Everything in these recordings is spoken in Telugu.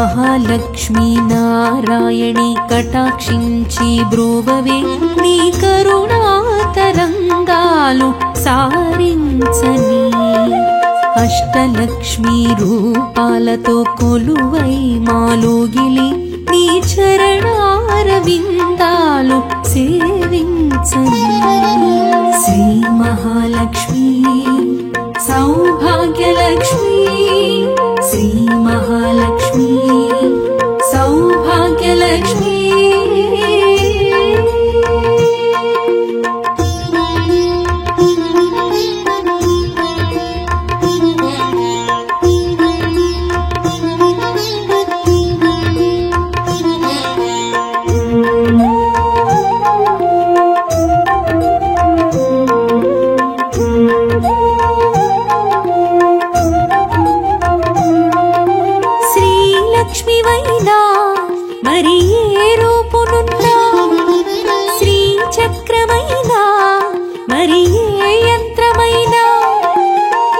మహాలక్ష్మీ నారాయణి కటాక్షించి బ్రోవవే నీ కరుణా తరంగాలు సారించని అష్టలక్ష్మీ రూపాలతో కొలువై మాలోగిలి నీ చరణారవిందాలు సేవించని శ్రీ మహాలక్ష్మీ సౌభాగ్యలక్ష్మీ శ్రీ మహాలక్ష్మీ సౌభాగ్యలక్ష్మీ లక్ష్మివైనా మరి ఏ రూపునున్నా శ్రీ చక్రమైనా మరి ఏ యంత్రమైనా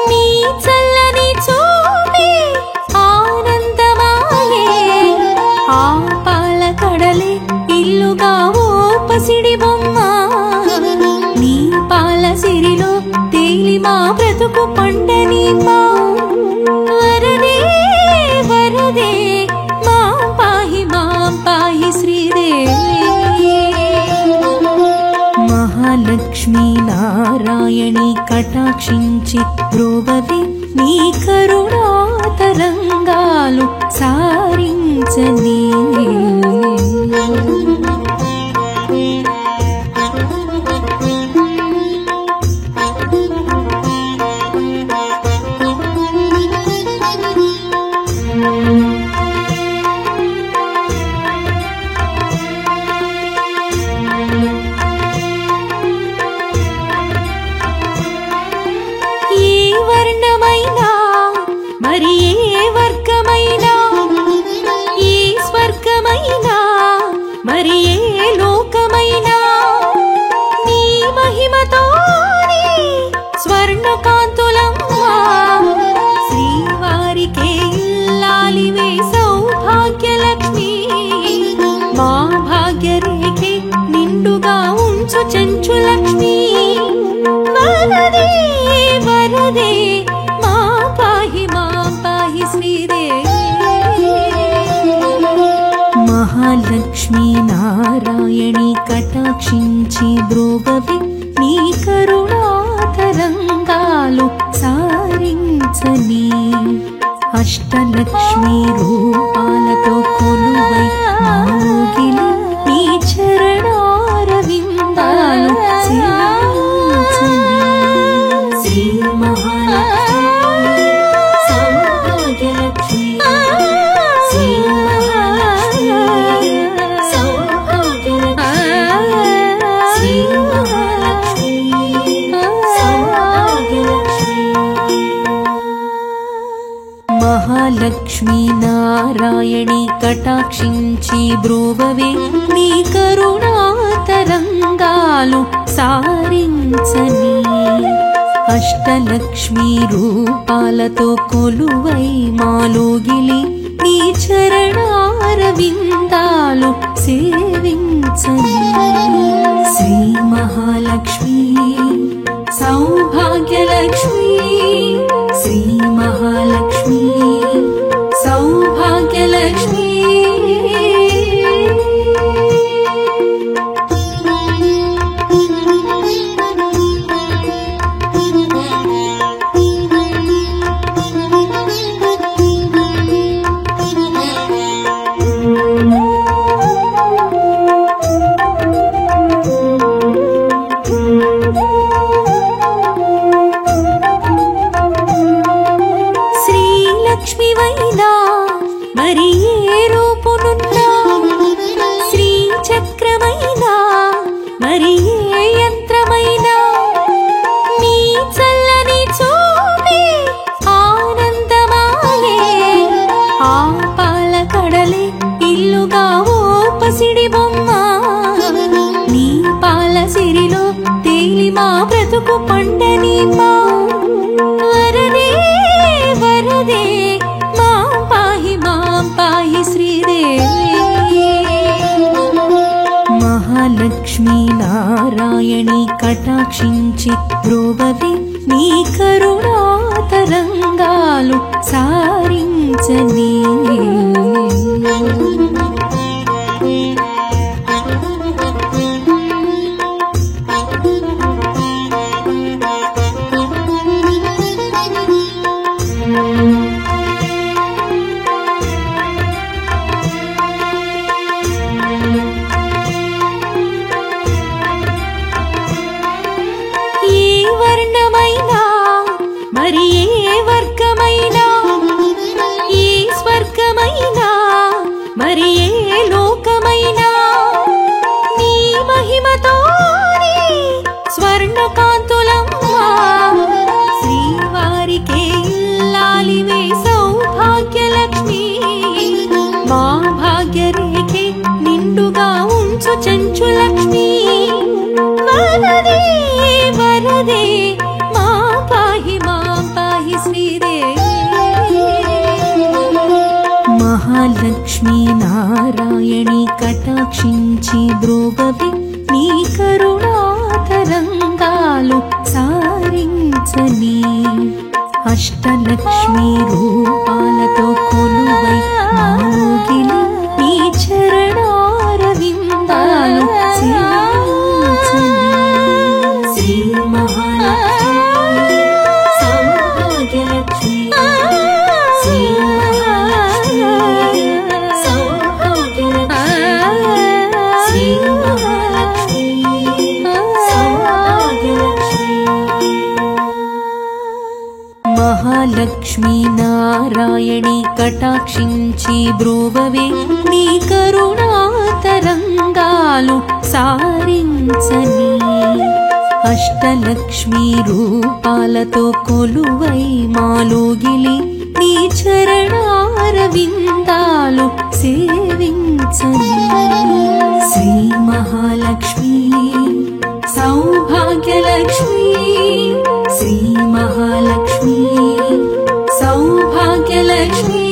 నీ చల్లని చూపే ఆనందమాయే ఆ పాల కడలే ఇల్లుగా ఓ పసిడి బొమ్మ నీ పాల సిరిలో తేలి మా బ్రతుకు పండని మా వరదే వరదే మహాలక్ష్మీ నారాయణి కటాక్షించి బ్రోవవే నీ కరుణా తరంగాలు సారించని మరి ఏ వర్గమైనా ఏ స్వర్గమైనా మరి ఏ లోకమైనా నీ మహిమతోనే స్వర్ణకాంతులమ్మా శ్రీవారికే ఇల్లాలివే సౌభాగ్యలక్ష్మి మా భాగ్యరేఖే నిండుగా ఉంచు చెంచులక్ష్మి వరదే వరదే మహాలక్ష్మీ నారాయణి కటాక్షించి బ్రోవవే నీ కరుణా తరంగాలు సారించని అష్టలక్ష్మీ రూపాలతో కొలువై మాలోగిలి నీ చరణారవిందాలు సేవించని శ్రీ మహాలక్ష్మీ సౌభాగ్యలక్ష్మీ శ్రీ మహాలక్ష్మీ నారాయణి కటాక్షించి బ్రోవవే నీ కరుణా తరంగాలు సారించని అష్టలక్ష్మీ రూపాలతో కొలువై మాలోగిలి నీ చరణారవిందాలు సేవించని శ్రీ మహాలక్ష్మీ సౌభాగ్యలక్ష్మీ శ్రీ మహాలక్ష్మీ సౌభాగ్యలక్ష్మీ లక్ష్మివైనా మరి ఏ రూపునున్నా శ్రీ చక్రమైనా మరి ఏ యంత్రమైనా నీ చల్లని చూపే ఆనందమాయే ఆ పాల కడలే ఇల్లుగా ఓ పసిడి బొమ్మ నీ పాల సిరిలో తేలి మా బ్రతుకు పండని మా వరదే వరదే పాహి కటాక్షించి బ్రోవవే నీ కరుణా తరంగాలు సారించని మరి ఏ వర్గమైనా ఈ స్వర్గమైనా మరి ఏ లోకమైనా నీ మహిమతోనే స్వర్ణకాంతులమ్మా శ్రీవారికే ఇల్లాలివే సౌభాగ్యలక్ష్మి మా భాగ్యరేఖే నిండుగా ఉంచు చెంచులక్ష్మి వరదే వరదే మహాలక్ష్మీ నారాయణి కటాక్షించి బ్రోవవే నీ కరుణా తరంగాలు సారించని అష్టలక్ష్మీ రూపాలతో కొలువై మోగిలి నీ చరణారవిందాలు సేవించని శ్రీ మహాలక్ష్మి సౌభాగ్యలక్ష్మి మహాలక్ష్మీ నారాయణి కటాక్షించి బ్రోవవే నీ కరుణా తరంగాలు సారించని అష్టలక్ష్మీ రూపాలతో కొలువై మాలోగిలి నీ చరణారవిందాలు సేవించని శ్రీ మహాలక్ష్మి సౌభాగ్యలక్ష్మి శ్రీ మహాలక్ష్మి సౌభాగ్యలక్ష్మి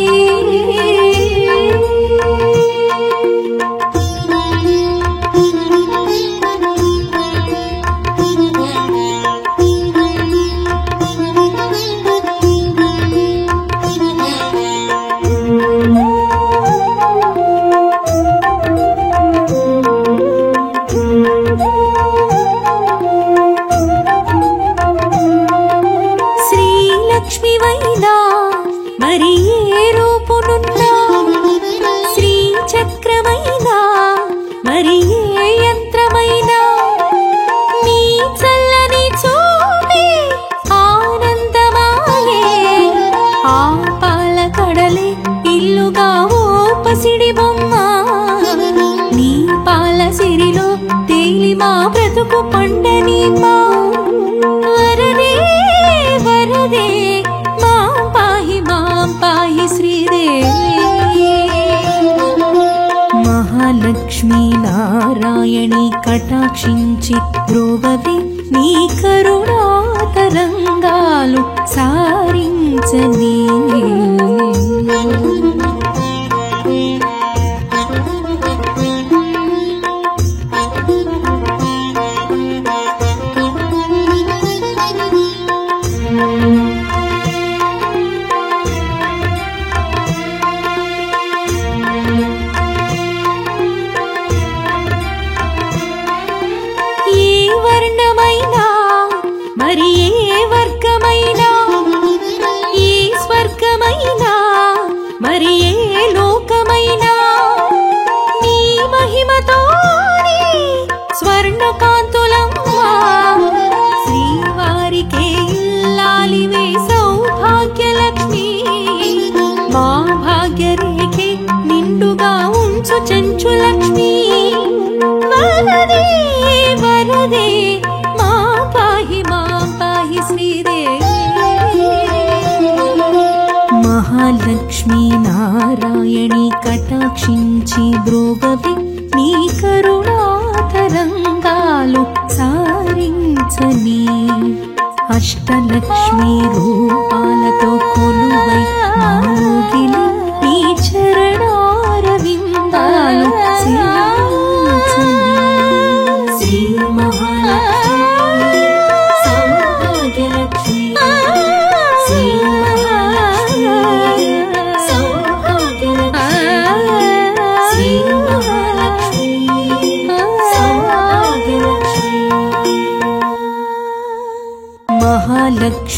శ్రీలక్ష్మివైనా మరి ఏ రూపునున్నా శ్రీ చక్రమైనా మరి ఏ యంత్రమైనా నీ చల్లని చూపే ఆనందమాయే ఆ పాల కడలే ఇల్లుగా ఓ పసిడి బొమ్మ నీ పాల సిరిలో తేలి మా బ్రతుకు పండని మా వరదే వరదే మాం పాహి శ్రీదేవి మహాలక్ష్మీ నారాయణి కటాక్షించి బ్రోవవే నీ కరుణా తరంగాలు సారించని మరి ఏ వర్గమైనా ఈ స్వర్గమైనా మరి ఏ లోకమైనా నీ మహిమతోనే స్వర్ణకాంతులమ్మా శ్రీవారికే ఇల్లాలివే సౌభాగ్యలక్ష్మి మా భాగ్యరేఖే నిండుగా ఉంచు చెంచులక్ష్మి వరదే వరదే మహాలక్ష్మీ నారాయణి కటాక్షించి బ్రోవవే నీ కరుణా తరంగాలు సారించని అష్టలక్ష్మీ రూపాలతో కొలువై మోగిలి నీ చరణారవిందాలు సేవించని శ్రీ మహాలక్ష్మి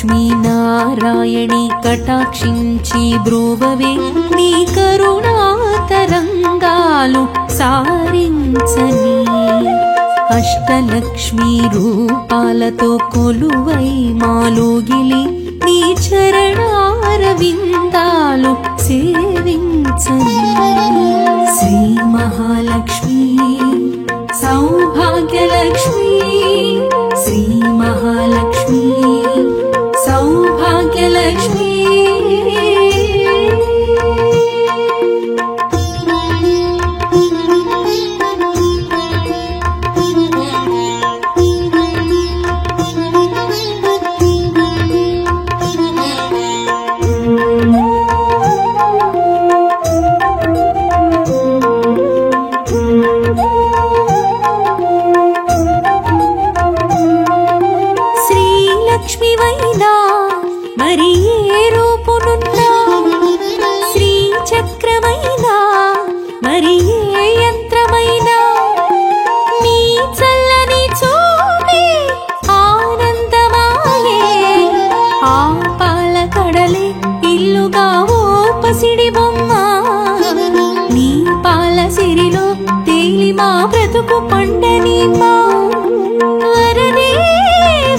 అష్టలక్ష్మీ నారాయణి కటాక్షించి బ్రోవవే నీ కరుణా తరంగాలు సారించని అష్టలక్ష్మీ రూపాలతో కొలువై మాలోగిలి నీ చరణారవిందాలు సేవించని శ్రీ మహాలక్ష్మి సౌభాగ్యలక్ష్మి శ్రీ మహాలక్ష్మి సౌభాగ్యలక్ష్మి లక్ష్మివైనా మరి ఏ రూపునున్నా శ్రీ చక్రమైనా మరి ఏ యంత్రమైనా నీ చల్లని చూపే ఆనందమాయే ఆ పాల కడలే ఇల్లుగా ఓ పసిడి బొమ్మ నీ పాల సిరిలో తేలి మా బ్రతుకు పండని మా వరదే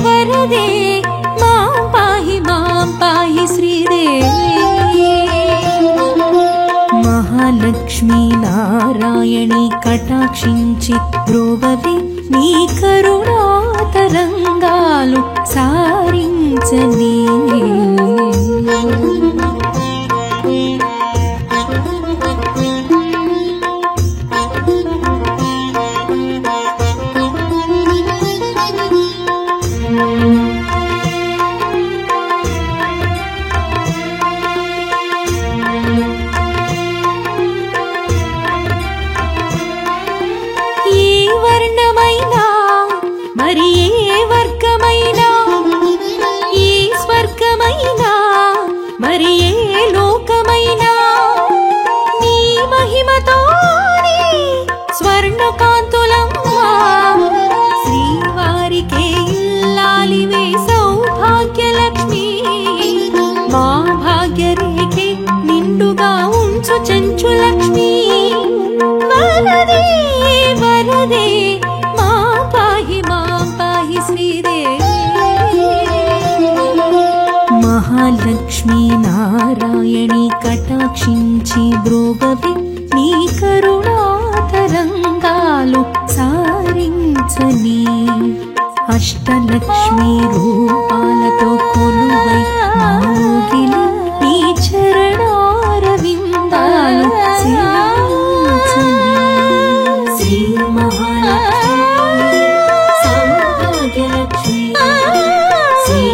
వరదే మహాలక్ష్మీ నారాయణి కటాక్షించి బ్రోవవే నీ కరుణా తరంగాలు సారించని మరి ఏ వర్గమైనా ఈ స్వర్గమైనా మరి ఏ లోకమైనా నీ మహిమతోనే స్వర్ణకాంతులమ్మా శ్రీవారికే ఇల్లాలివే సౌభాగ్యలక్ష్మి మా భాగ్యరేఖే నిండుగా ఉంచు చెంచులక్ష్మి వరదే వరదే మహాలక్ష్మీ నారాయణి కటాక్షించి బ్రోవవే నీ కరుణా తరంగాలు సారించని అష్టలక్ష్మీ రూపాలతో కొలువై మాలోగిలి నీ చరణారవిందాలు సేవించని శ్రీ మహాలక్ష్మి సౌభాగ్యలక్ష్మి శ్రీ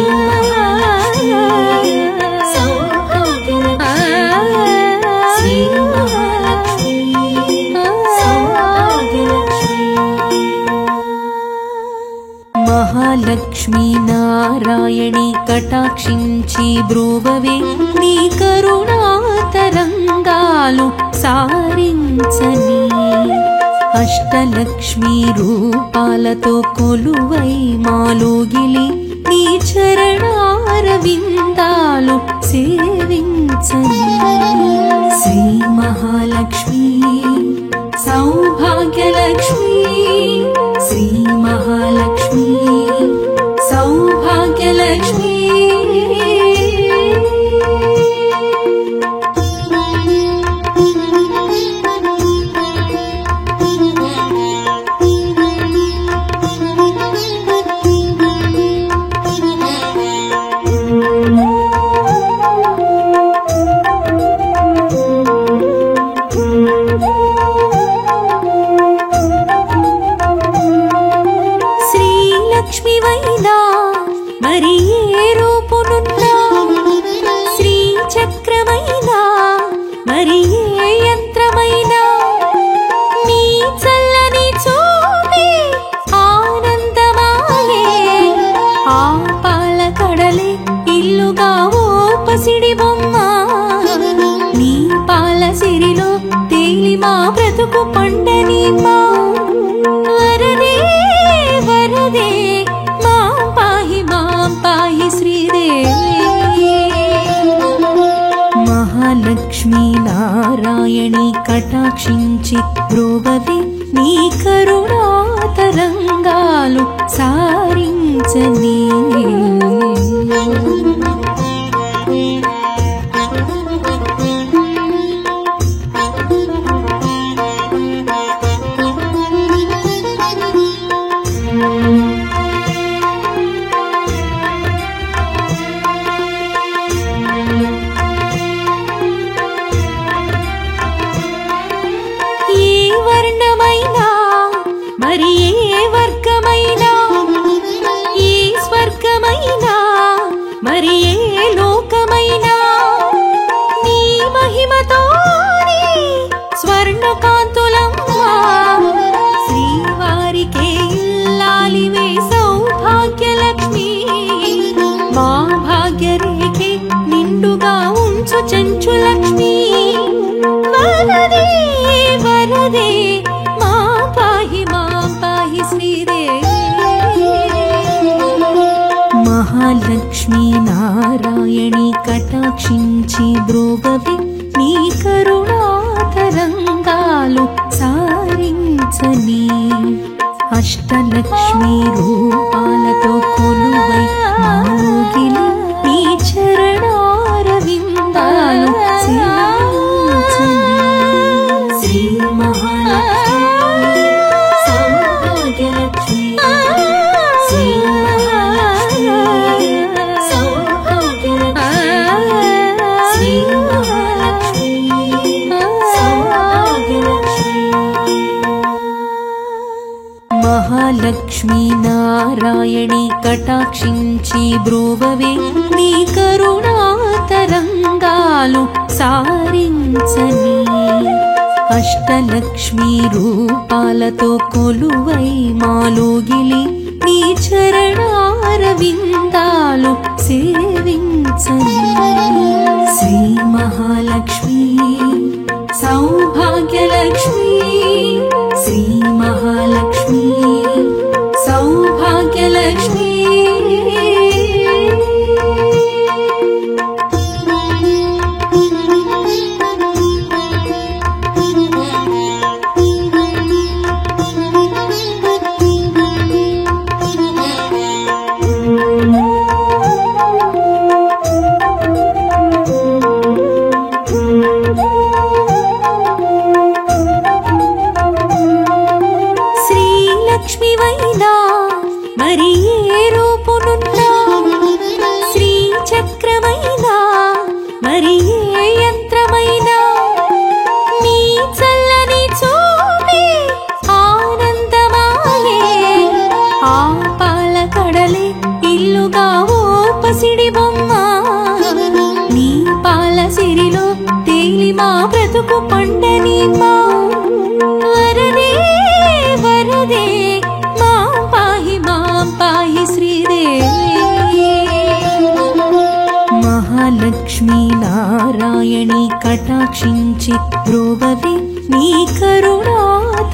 మహాలక్ష్మీ నారాయణి కటాక్షించి బ్రోవవే నీ కరుణా తరంగాలు సారించని అష్టలక్ష్మీ రూపాలతో కొలువై మాలోగిలి నీ చరణారవిందాలు సేవించని శ్రీ మహాలక్ష్మి సౌభాగ్యలక్ష్మి శ్రీ మహాలక్ష్మి సౌభాగ్యలక్ష్మి లక్ష్మివైనా మరి ఏ రూపునున్నా శ్రీ చక్రమైనా మరి ఏ యంత్రమైనా నీ చల్లని చూపే ఆనందమాయే ఆ పాల కడలే ఇల్లుగా ఓ పసిడి బొమ్మ నీ పాల సిరిలో తేలి మా బ్రతుకు పండని మా వరదే వరదే మాం పాహి శ్రీదేవి కటాక్షించి బ్రోవవే నీ కరుణా తరంగాలు సారించనే మరి ఏ వర్గమైనా ఈ స్వర్గమైనా మరి ఏ లోకమైనా నీ మహిమతోనే స్వర్ణకాంతులమ్మా శ్రీవారికే ఇల్లాలివే సౌభాగ్యలక్ష్మి మా భాగ్యరేఖే నిండుగా ఉంచు చెంచులక్ష్మి వరదే వరదే మహాలక్ష్మీ నారాయణి కటాక్షించి బ్రోవవే నీ కరుణా తరంగాలు సారించని అష్టలక్ష్మీ రూపాలతో కొలువై మాలోగిలి నీ చరణారవిందాలు సేవించని శ్రీ మహాలక్ష్మి సౌభాగ్యలక్ష్మి శ్రీ మహాలక్ష్మీ నారాయణి కటాక్షించి బ్రోవవే నీ కరుణా తరంగాలు సారించని అష్టలక్ష్మీ రూపాలతో కొలువై మాలోగిలి నీ చరణారవిందాలు సేవించని శ్రీ మహాలక్ష్మి సౌభాగ్యలక్ష్మి శ్రీ మహాలక్ష్మి సౌభాగ్యలక్ష్మి లక్ష్మివైనా మరి ఏ రూపునున్నా శ్రీ చక్రమైనా మరి ఏ యంత్రమైనా నీ చల్లని చూపే ఆనందమాయే ఆ పాల కడలే ఇల్లుగా ఓ పసిడి బొమ్మ నీ పాల సిరిలో తేలి మా బ్రతుకు పండని మా వరదే వరదే మహాలక్ష్మీ నారాయణి కటాక్షించి బ్రోవవే నీ కరుణా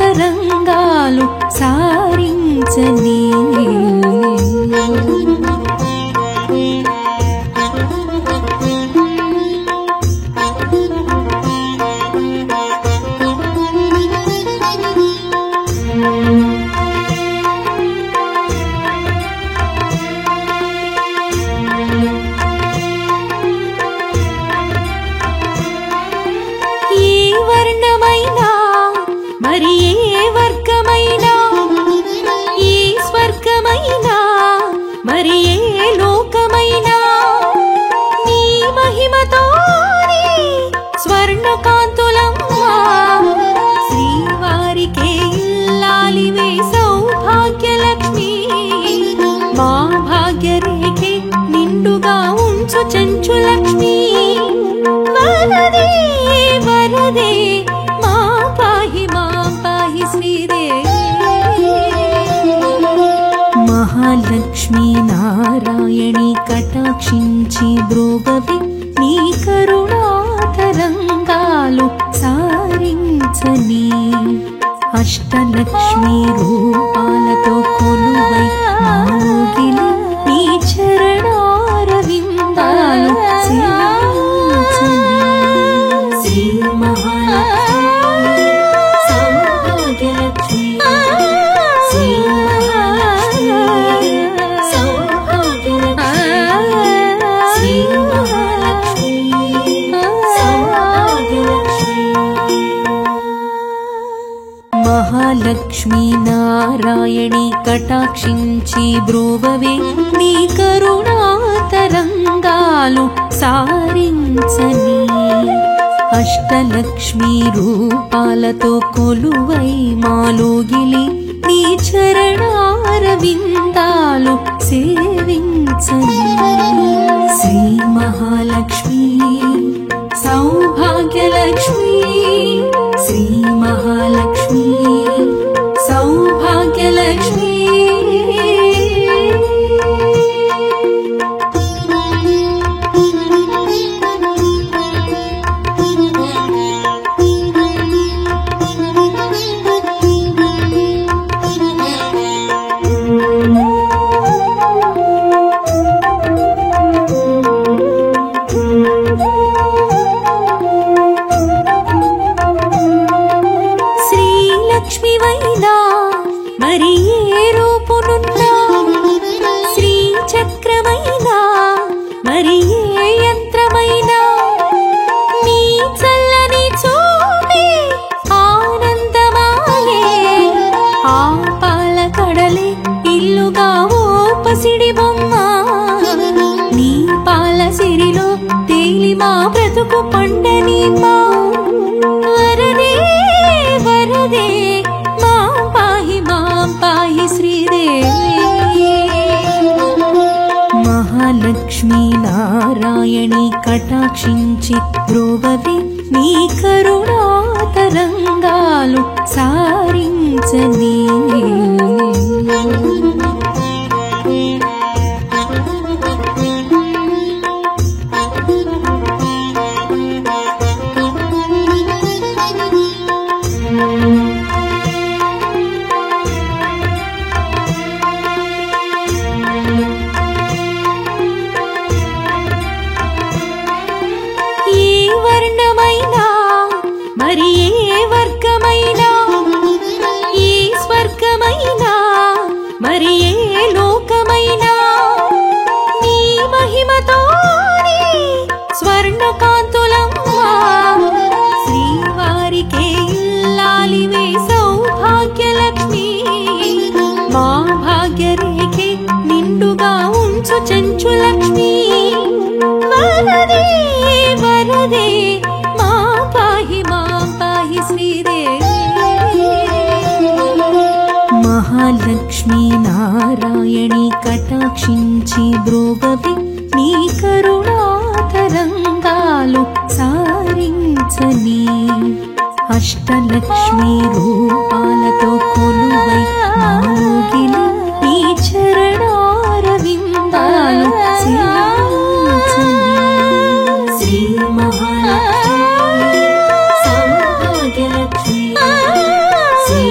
తరంగాలు సారించనే మరి ఏ వర్గమైనా ఈ స్వర్గమైనా మరి ఏ లోకమైనా నీ మహిమతోనే స్వర్ణకాంతులమ్మా శ్రీవారికే ఇల్లాలివే సౌభాగ్యలక్ష్మి మా భాగ్యరేఖే నిండుగా ఉంచు చెంచులక్ష్మి వరదే వరదే మహాలక్ష్మీ నారాయణి కటాక్షించి బ్రోవవే నీ కరుణా తరంగాలు సారించని అష్టలక్ష్మీ రూపాలతో కొలువై మాలోగిలి నీ చరణారవిందాలు సేవించని శ్రీ మహాలక్ష్మి మహాలక్ష్మీ నారాయణి కటాక్షించి బ్రోవవే నీ కరుణా తరంగాలు సారించని అష్టలక్ష్మీ రూపాలతో కొలువై మాలోగిలి నీ చరణారవిందాలు సేవించని శ్రీ మహాలక్ష్మి సౌభాగ్యలక్ష్మి శ్రీ మహాలక్ష్మి సౌభాగ్యలక్ష్మి మరి ఏ రూపునున్నా శ్రీ చక్రమైనా మరి ఏ యంత్రమైనా నీ చల్లని చూపే ఆనందమాలే ఆ పాల కడలే ఇల్లుగా ఓ పసిడి బొమ్మ నీ పాల సిరిలో తేలి మా బ్రతుకు పండని మా వరదే వరదే పాహి శ్రీదేవి మహాలక్ష్మీ నారాయణి కటాక్షించి బ్రోవవే నీ కరుణా తరంగాలు సారించని మరి ఏ వర్గమైనా ఈ స్వర్గమైనా మరి ఏ లోకమైనా నీ మహిమతోనే స్వర్ణకాంతులమ్మా శ్రీవారికే ఇల్లాలివే సౌభాగ్యలక్ష్మి మా భాగ్యరేఖే నిండుగా ఉంచు చెంచులక్ష్మి వరదే వరదే మహాలక్ష్మీ నారాయణి కటాక్షించి బ్రోవవే నీ కరుణా తరంగాలు సారించని అష్టలక్ష్మీ రూపాలతో కొలువై మాలోగిలి నీ చరణారవిందాలు సేవించని శ్రీ మహాలక్ష్మి సౌభాగ్యలక్ష్మి శ్రీ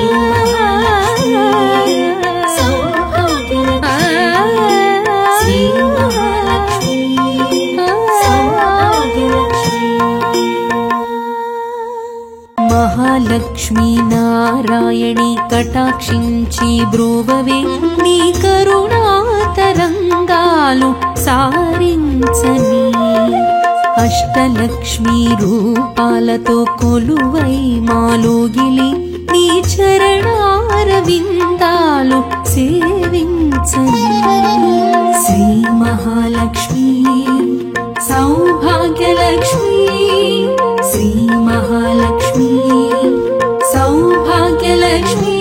మహాలక్ష్మీ నారాయణి కటాక్షించి బ్రోవవే నీ కరుణా తరంగాలు సారించని అష్టలక్ష్మీ రూపాలతో కొలువై మాలోగిలి నీ చరణారవిందాలు సేవించని శ్రీ మహాలక్ష్మి సౌభాగ్యలక్ష్మి శ్రీ మహాలక్ష్మి సౌభాగ్యలక్ష్మి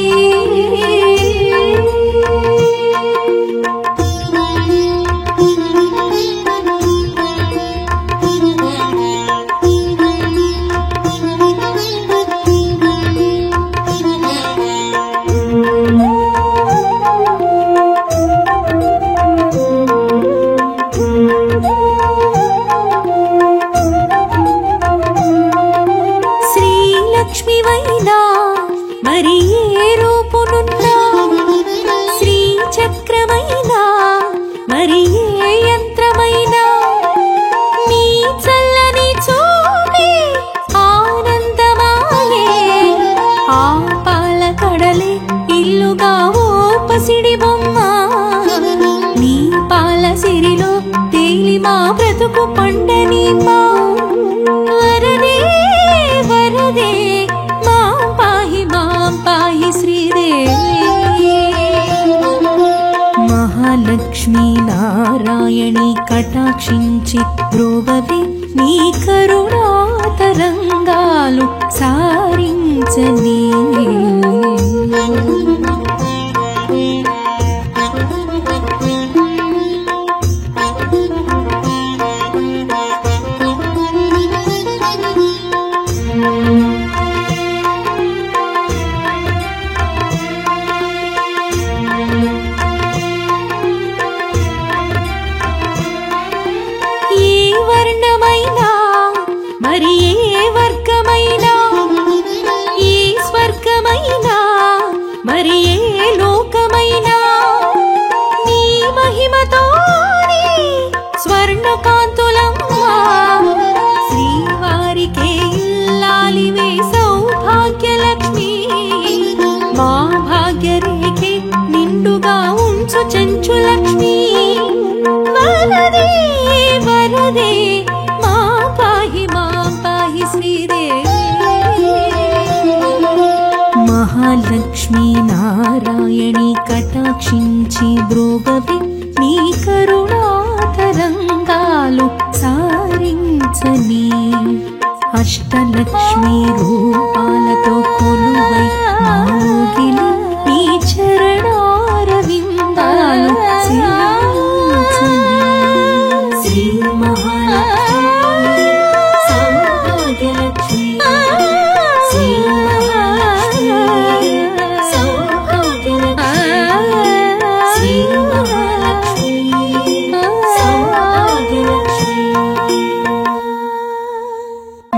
మరి ఏ రూపునున్నా శ్రీ చక్రమైనా మరి ఏ యంత్రమైనా నీ చల్లని చూపే ఆనందమాలే ఆ పాల కడలే ఇల్లుగా ఓ పసిడి బొమ్మ నీ పాల సిరిలో తేలి మా బ్రతుకు పండని మా వరదే వరదే పాహి కటాక్షించి బ్రోవవే నీ కరుణా తరంగాలు సారించని మరి ఏ వర్గమైనా ఈ స్వర్గమైనా మరి ఏ లోకమైనా నీ మహిమతోనే స్వర్ణకాంతులమ్మా శ్రీవారికే ఇల్లాలివే సౌభాగ్యలక్ష్మి మా భాగ్యరేఖే నిండుగా ఉంచు చెంచులక్ష్మి వరదే వరదే మహాలక్ష్మీ నారాయణి కటాక్షించి బ్రోవవే నీ కరుణా తరంగాలు సారించని అష్టలక్ష్మీ రూపాలతో కొలువై మోగిలి నీ చరణారవిందాలు సేవించని శ్రీ మహాలక్ష్మి సౌభాగ్యలక్ష్మి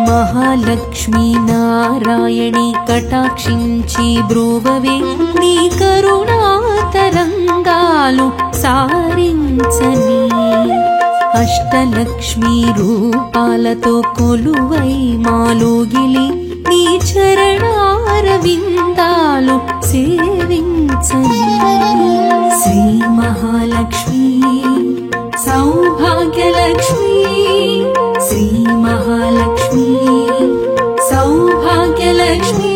మహాలక్ష్మీ నారాయణి కటాక్షించి బ్రోవవే నీ కరుణా తరంగాలు సారించని అష్టలక్ష్మీ రూపాలతో కొలువై మాలోగిలి నీ చరణారవిందాలు సేవించని శ్రీ మహాలక్ష్మి సౌభాగ్యలక్ష్మి శ్రీ మహాలక్ష్మి సౌభాగ్యలక్ష్మి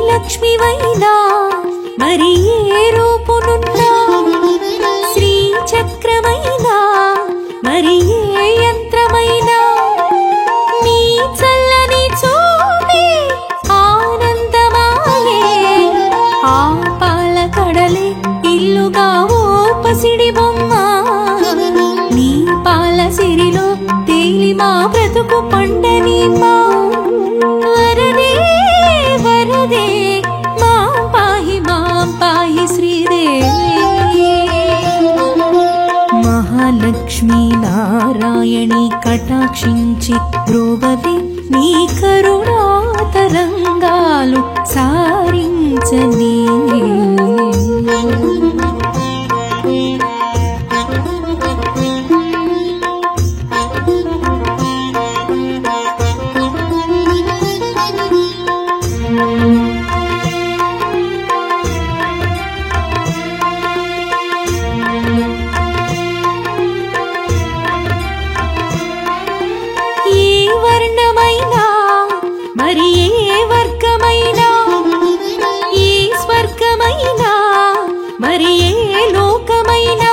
లక్ష్మివైనా మరి ఏ రూపునున్నా శ్రీ చక్రమైనా మరి ఏ యంత్రమైనా నీ చల్లని చూపే ఆనందమాయే ఆ పాల కడలే ఇల్లుగా ఓ పసిడి బొమ్మ నీ పాల సిరిలో తేలి మా బ్రతుకు పండని మా వరదే వరదే మహాలక్ష్మీ నారాయణి కటాక్షించి బ్రోవవే నీ కరుణా తరంగాలు సారించని మరి ఏ వర్గమైనా ఈ స్వర్గమైనా మరి ఏ లోకమైనా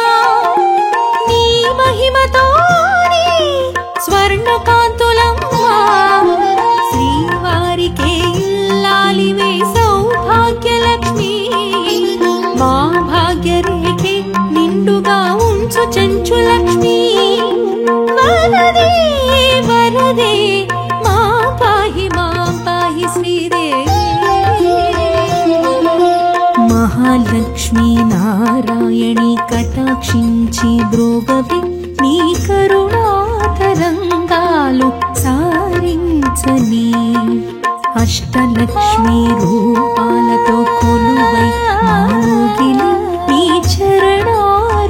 నీ మహిమతోనే స్వర్ణకాంతులమ్మా శ్రీవారికే ఇల్లాలివే సౌభాగ్యలక్ష్మి మా భాగ్యరేఖే నిండుగా ఉంచు చెంచులక్ష్మి వరదే వరదే మహాలక్ష్మీ నారాయణి కటాక్షించి బ్రోవవే నీ కరుణా తరంగాలు సారించని అష్టలక్ష్మీ రూపాలతో కొలువై మోగిలి నీ చరణారవిందాలు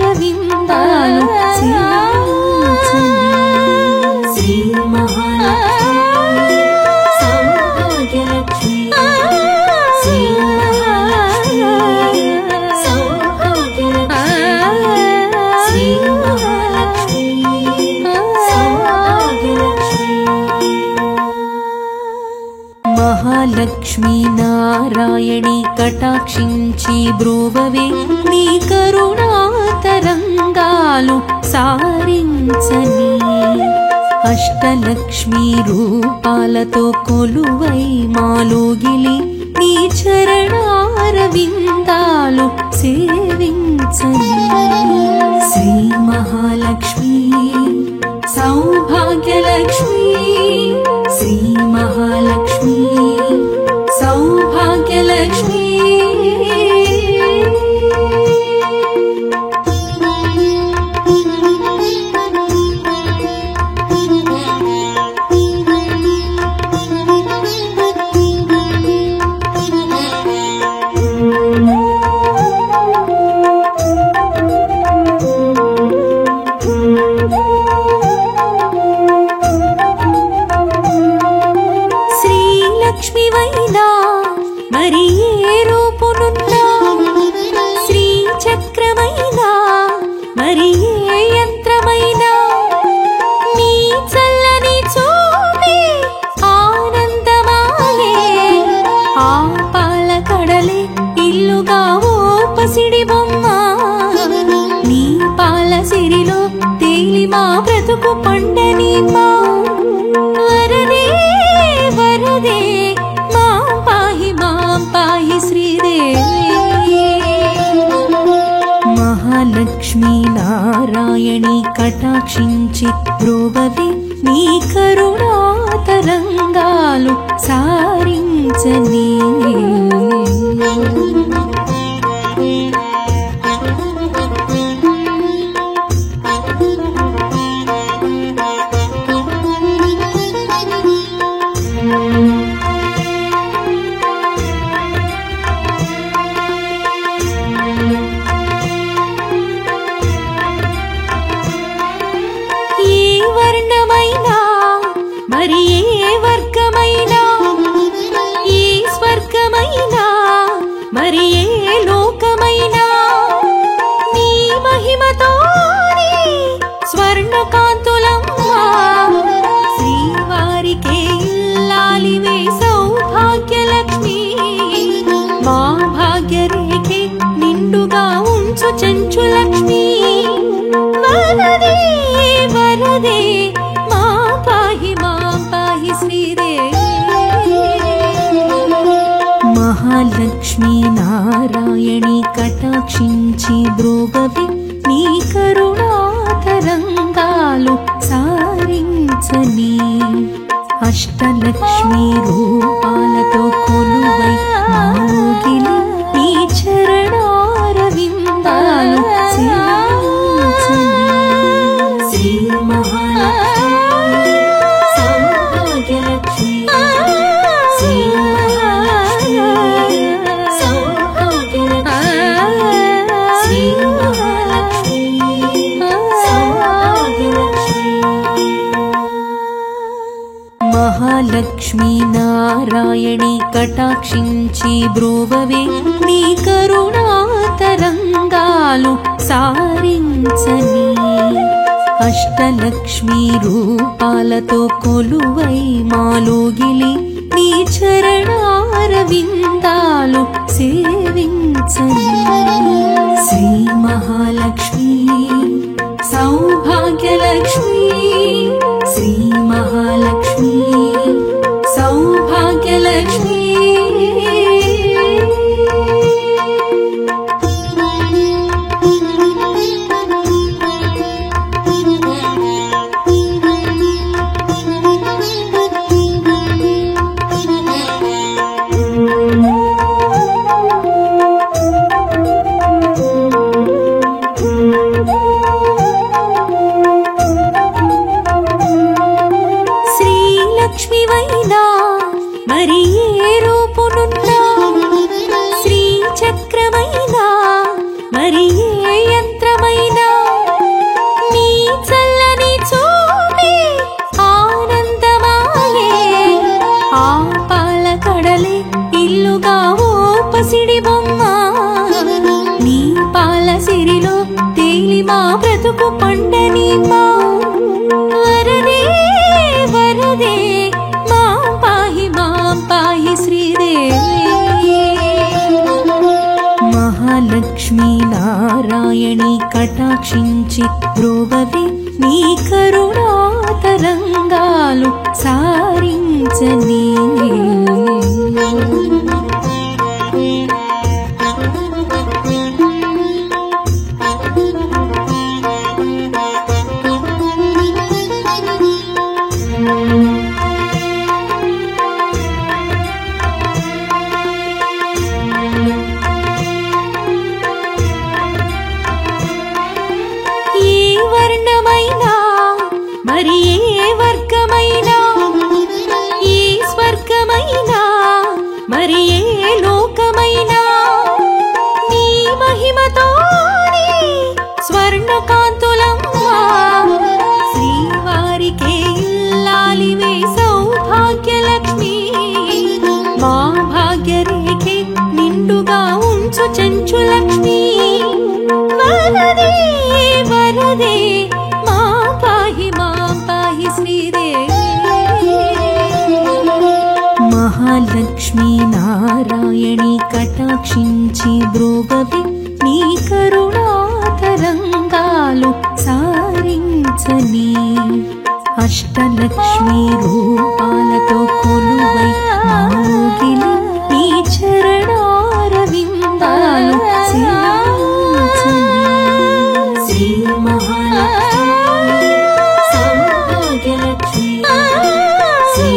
సేవించని శ్రీ మహాలక్ష్మి అష్టలక్ష్మీ నారాయణి కటాక్షించి బ్రోవవే నీ కరుణా తరంగాలు సారించని అష్టలక్ష్మీ రూపాలతో కొలువై మాలోగిలి నీ చరణారవిందాలు సేవించని శ్రీ మహాలక్ష్మి సౌభాగ్యలక్ష్మి శ్రీ మహాలక్ష్మి సౌభాగ్యలక్ష్మి శ్రీలక్ష్మివైనా మరి ఏ రూపునున్నా శ్రీ చక్రమైనా మరి ఏ యంత్రమైనా నీ చల్లని చూపే ఆనందమాయే ఆ పాల కడలే ఇల్లుగా ఓ పసిడి బొమ్మ నీ పాల సిరిలో తేలి మా బ్రతుకు పండని మా వరదే వరదే మాం పాహి శ్రీదేవి మహాలక్ష్మీ నారాయణి కటాక్షించి బ్రోవవే నీ కరుణా తరంగాలు సారించని మరి ఏ వర్గమైనా ఈ స్వర్గమైనా మరి ఏ లోకమైనా నీ మహిమతోనే స్వర్ణకాంతులమ్మా శ్రీవారికే ఇల్లాలివే సౌభాగ్యలక్ష్మి మా భాగ్యరేఖే నిండుగా ఉంచు చెంచులక్ష్మి వరదే వరదే మహాలక్ష్మీ నారాయణి కటాక్షించి బ్రోవవే నీ కరుణా తరంగాలు సారించని అష్టలక్ష్మీ రూపాలతో కొలువై మాలోగిలి నీ చరణారవిందాలు సేవించని శ్రీ మహాలక్ష్మి సౌభాగ్యలక్ష్మి శ్రీ మహాలక్ష్మీ నారాయణి కటాక్షించి బ్రోవవే నీ కరుణా తరంగాలు సారించని అష్టలక్ష్మీ రూపాలతో కొలువై మాలోగిలి నీ చరణారవిందాలు సేవించని శ్రీ మహాలక్ష్మి సౌభాగ్యలక్ష్మి శ్రీ మహాలక్ష్మి సౌభాగ్యలక్ష్మి శ్రీలక్ష్మివైనా మరి ఏ రూపునున్నా శ్రీ చక్రమైనా మరి ఏ యంత్రమైనా నీ చల్లని చూపే ఆనందమాయే ఆ పాల కడలే ఇల్లుగా ఓ పసిడి బొమ్మ నీ పాల సిరిలో తేలి మా బ్రతుకు పండని మా వరదే వరదే మాం పాహి శ్రీదేవి నారాయణి కటాక్షించి బ్రోవవి నీ కరుణా తరంగాలు సారించని మరి ఏ వర్గమైనా ఈ స్వర్గమైనా మరి ఏ లోకమైనా నీ మహిమతోనే స్వర్ణకాంతులమ్మా శ్రీవారికే ఇల్లాలివే సౌభాగ్యలక్ష్మి మా భాగ్యరేఖే నిండుగా ఉంచు చెంచులక్ష్మి వరదే వరదే మహాలక్ష్మీ నారాయణి కటాక్షించి బ్రోవవి నీ కరుణా తరంగాలు సారించని అష్టలక్ష్మీ రూపాలతో కొలువై మోగిలి నీ చరణారవిందాలు సేవించని శ్రీ మహాలక్ష్మి సౌభాగ్యలక్ష్మి శ్రీ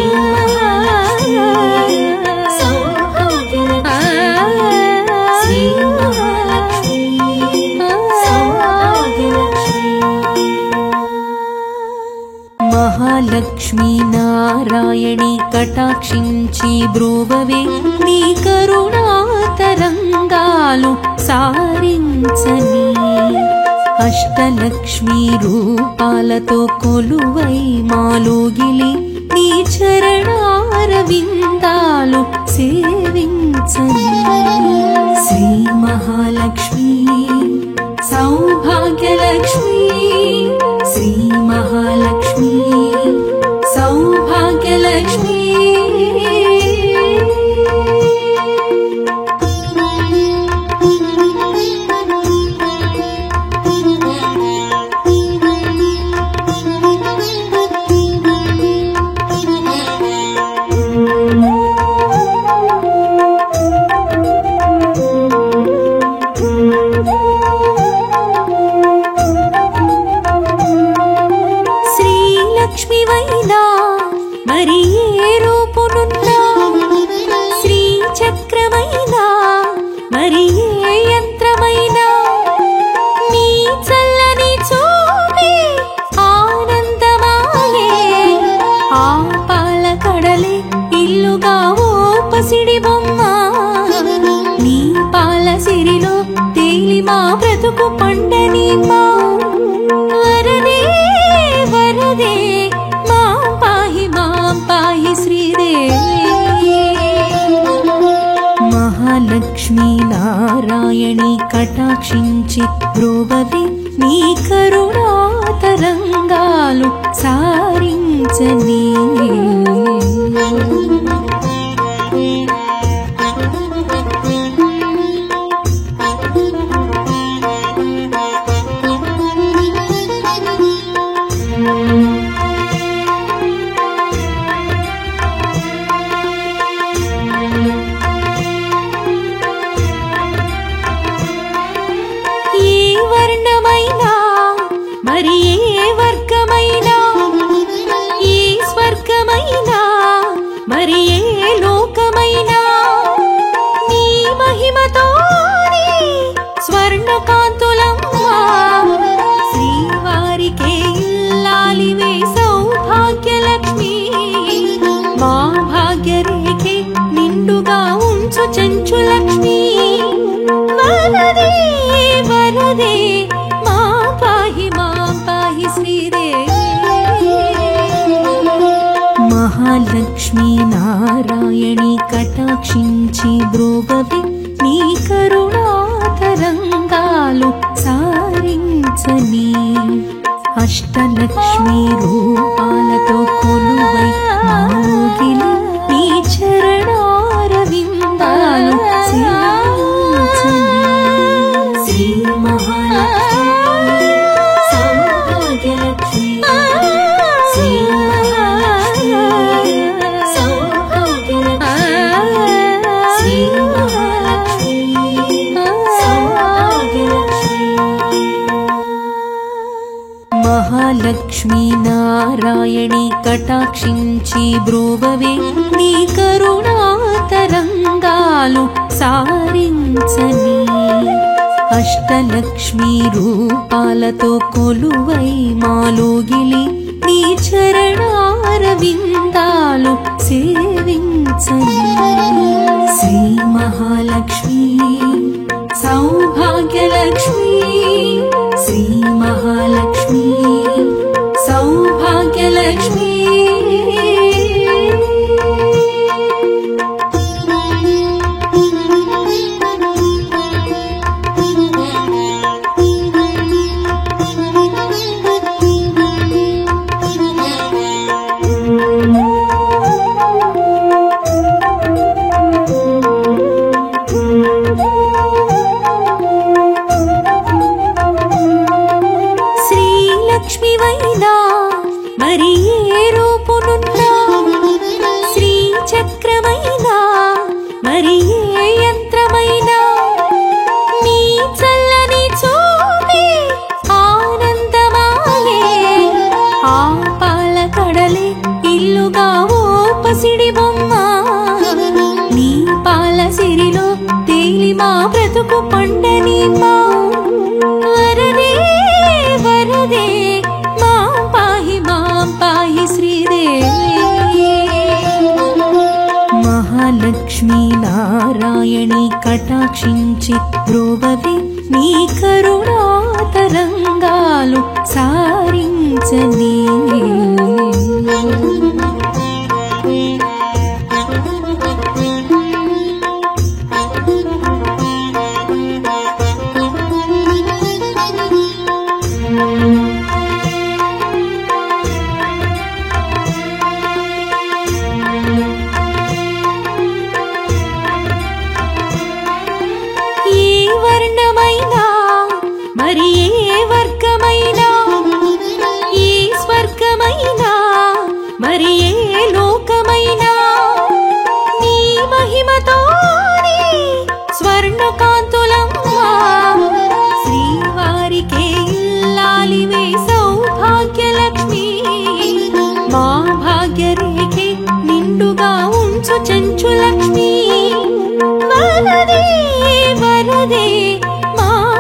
మహాలక్ష్మీ నారాయణి కటాక్షించి బ్రోవవే నీ కరుణా తరంగాలు సారించని అష్టలక్ష్మీ రూపాలతో కొలువై మాలోగిలి నీ చరణారవిందాలు సేవించని శ్రీ మహాలక్ష్మి సౌభాగ్యలక్ష్మి శ్రీ మహాలక్ష్మి సౌభాగ్యలక్ష్మి లక్ష్మివైనా మరి ఏ రూపునున్నా శ్రీ చక్రమైనా మరి ఏ యంత్రమైనా నీ చల్లని చూపే ఆనందమాయే ఆ పాల కడలే ఇల్లుగా ఓ పసిడి బొమ్మ నీ పాల సిరిలో తేలి మా బ్రతుకు పండని మా వరదే వరదే మహాలక్ష్మీ నారాయణి కటాక్షించి బ్రోవవి నీ కరుణా తరంగాలు సారించని మరి ఏ వర్గమైనా ఈ స్వర్గమైనా మరి ఏ లోకమైనా నీ మహిమతోనే స్వర్ణకాంతులమ్మా శ్రీవారికే ఇల్లాలివే సౌభాగ్యలక్ష్మి మా భాగ్యరేఖే నిండుగా ఉంచు చెంచులక్ష్మి వరదే వరదే మహాలక్ష్మీ నారాయణి కటాక్షించి బ్రోవవి నీ కరుణా తరంగాలు సారించని అష్టలక్ష్మీ రూపాలతో కొలువై మోగిలి నీ చరణారవిందాలు సేవించని శ్రీ మహాలక్ష్మి మహాలక్ష్మీ నారాయణి కటాక్షించి బ్రోవవే నీ కరుణా తరంగాలు సారించని అష్టలక్ష్మీ రూపాలతో కొలువై మాలోగిలి నీ చరణారవిందాలు సేవించని శ్రీ మహాలక్ష్మీ సౌభాగ్యలక్ష్మీ శ్రీ మహాలక్ష్మీ సౌభాగ్యలక్ష్మీ శ్రీలక్ష్మివైనా మరి ఏ రూపునున్నా శ్రీ చక్రమైనా మరి ఏ యంత్రమైనా నీ చల్లని చూపే ఆనందమాయే ఆ పాల కడలే ఇల్లుగా ఓ పసిడి బొమ్మ నీ పాల సిరిలో తేలి మా బ్రతుకు పండని మా వరదే వరదే మాం పాహి శ్రీదేవి మహాలక్ష్మీ నారాయణి కటాక్షించి బ్రోవవే నీ కరుణా తరంగాలు సారించని ఏ వర్ణమైనా మరి ఏ వర్గమైనా ఏ స్వర్గమైనా మరి ఏ లోకమైనా నీ మహిమతోనే స్వర్ణకాంతులమ్మా శ్రీవారికే ఇల్లాలివే సౌభాగ్యలక్ష్మి మా భాగ్యరేఖే నిండుగా ఉంచు చెంచులక్ష్మి వరదే వరదే మాం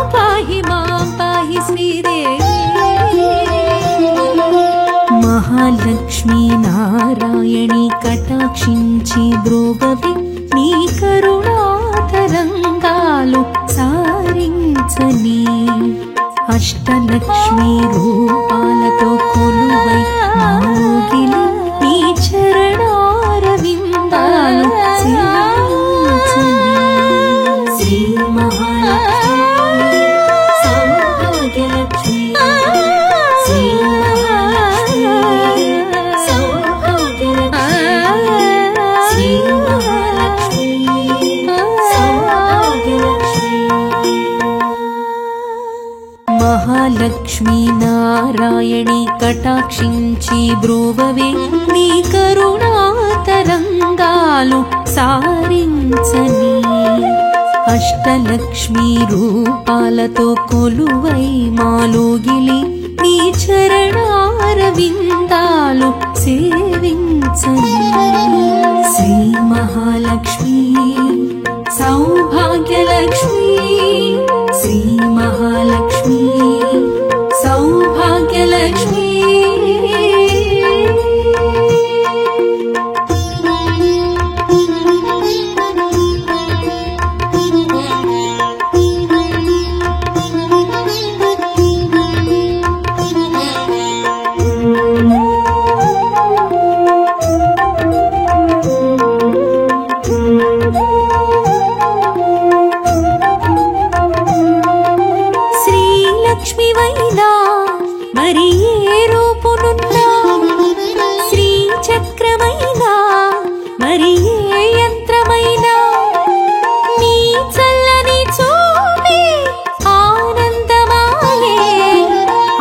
పాహి శ్రీదేవి మహాలక్ష్మీ నారాయణి కటాక్షించి బ్రోవవే నీ కరుణా తరంగాలు సారించని అష్టలక్ష్మీ రూపాలతో కొలువై మాలోగిలి నీ చరణారవిందాలు సేవించని శ్రీ మహాలక్ష్మీ సౌభాగ్యలక్ష్మీ శ్రీ మహాలక్ష్మీ సౌభాగ్యలక్ష్మీ శ్రీ మహాలక్ష్మీ సౌభాగ్యలక్ష్మీ మహాలక్ష్మీ నారాయణి కటాక్షించి బ్రోవవే నీ కరుణా తరంగాలు సారించని అష్టలక్ష్మీ రూపాలతో కొలువై మాలోగిలి నీ చరణారవిందాలు సేవించని శ్రీ మహాలక్ష్మీ సౌభాగ్యలక్ష్మీ శ్రీ మహాలక్ష్మీ సౌభాగ్యలక్ష్మీ శ్రీలక్ష్మివైనా మరి ఏ రూపునున్నా శ్రీ చక్రమైనా మరి ఏ యంత్రమైనా నీ చల్లని చూపే ఆనందమాయే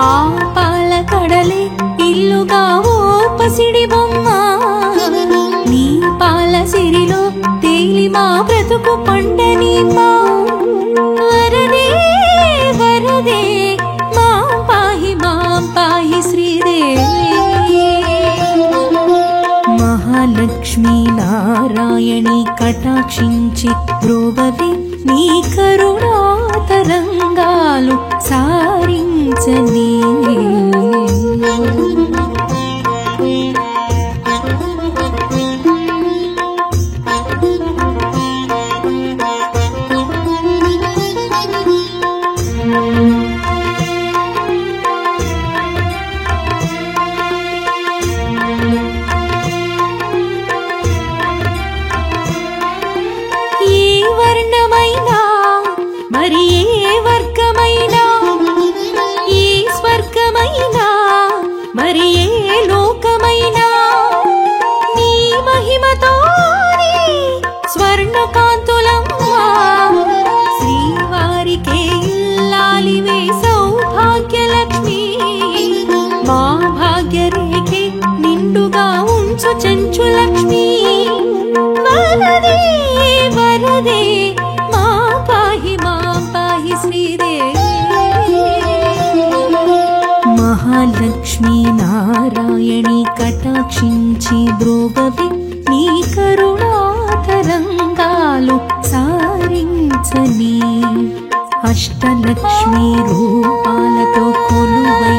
ఆ పాల కడలే ఇల్లుగా ఓ పసిడి బొమ్మ నీ పాల సిరిలో తేలి మా బ్రతుకు పండని మా వరదే వరదే మాం పాహి శ్రీ అష్టలక్ష్మీ నారాయణి కటాక్షించి బ్రోవవి నీ కరుణా తరంగాలు సారించని మరి ఏ వర్గమైనా ఈ స్వర్గమైనా మరి ఏ లోకమైనా నీ మహిమతో స్వర్ణకాంతులమ్మా శ్రీవారికే ఇల్లాలివే సౌభాగ్యలక్ష్మి మా భాగ్యరేఖే నిండుగా ఉంచు చెంచులక్ష్మి వరదే వరదే మహాలక్ష్మీ నారాయణి కటాక్షించి బ్రోవవి నీ కరుణా తరంగాలు సారించని అష్టలక్ష్మీ రూపాలతో కొలువై